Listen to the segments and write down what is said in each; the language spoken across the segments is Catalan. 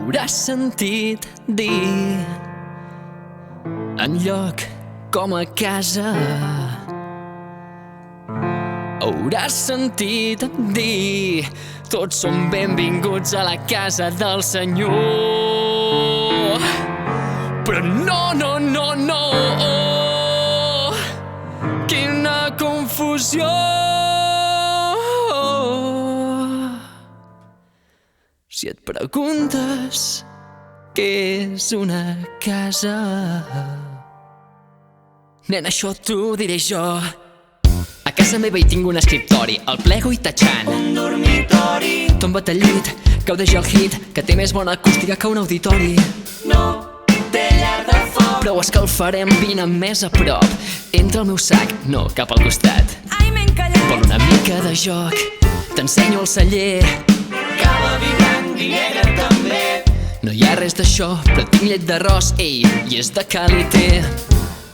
Hauràs sentit dir enlloc com a casa. Hauràs sentit dir tots som benvinguts a la casa del Senyor. Però no, no, no, no, quina confusió. Si et preguntes què és una casa, nen, això t'ho diré jo. A casa meva hi tinc un escriptori, el plego i tachant. Un dormitori. Tomba't al llit, gaudeix el hit, que té més bona acústica que un auditori. No té llar de foc. Però ho escalfarem, vine més a prop. Entra al meu sac, no cap al costat. Ai, m'he encallat. Vol una mica de joc, t'ensenyo el celler. Cava, vi blanc i negre també. No hi ha res d'això, però tinc llet d'arròs, ei, i és de qualité.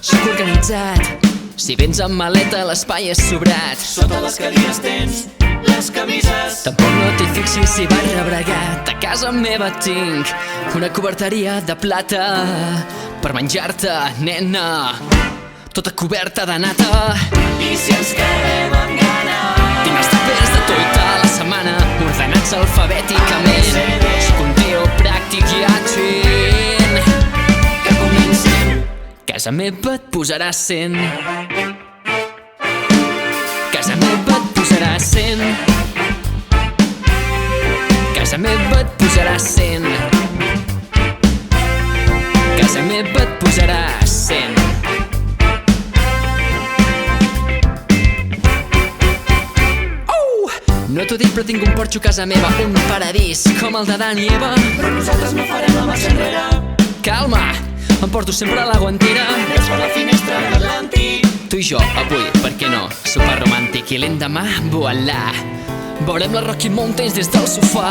Soc organitzat, si vens amb maleta l'espai és sobrat. Sota les cadires tens les camises. Tampoc no t'hi fixis si vas rebregat. A casa meva tinc una coberteria de plata per menjar-te, nena, tota coberta de nata. I si ens quedem amb gana, Tinc els tapers de tota la setmana ordenats alfabèticament. Soc un tio pràctic i àgil. que comencem. Casa meva et posarà 100. Casa meva et posarà 100. Casa meva et posarà 100. Casa meva et posarà 100. No t'ho dic, però tinc un porxo a casa meva, un paradís com el de Dan i Eva. Però nosaltres no farem la marxa enrere. Calma, em porto sempre la guantera. Veus per la finestra l'Atlàntic. Tu i jo, avui, per què no? Sopar romàntic i l'endemà, voilà. Veurem la Rocky Mountains des del sofà.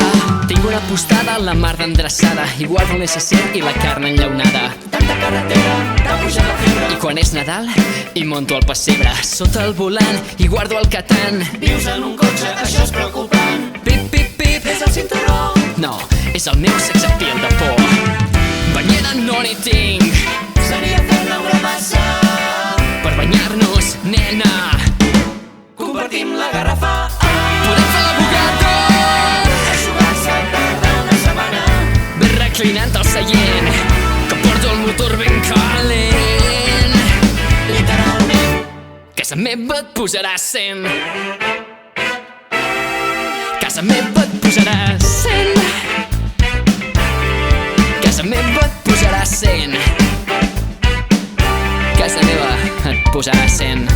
Tinc una postada a la mar d'endreçada i guardo el necesser i la carn enllaunada. Tanta carretera, t'ha pujat la febre. I quan és Nadal, hi monto el pessebre sota el volant i guardo el Catan. Vius en un cotxe, això és preocupant. Pip, pip, pip. És el cinturó. No, és el meu sex appeal de por. Banyera no n'hi tinc Seria fer-ne una massa. per banyar-nos, nena. Compartim la garrafa. Podem fer la bugada Eixugar-se tarda una setmana. ben reclinant al seient, que porto el motor ben calent. Literalment. Casa meva et posarà 100. Casa meva et posarà 100. Casa meva et posarà 100. Casa meva et posarà 100.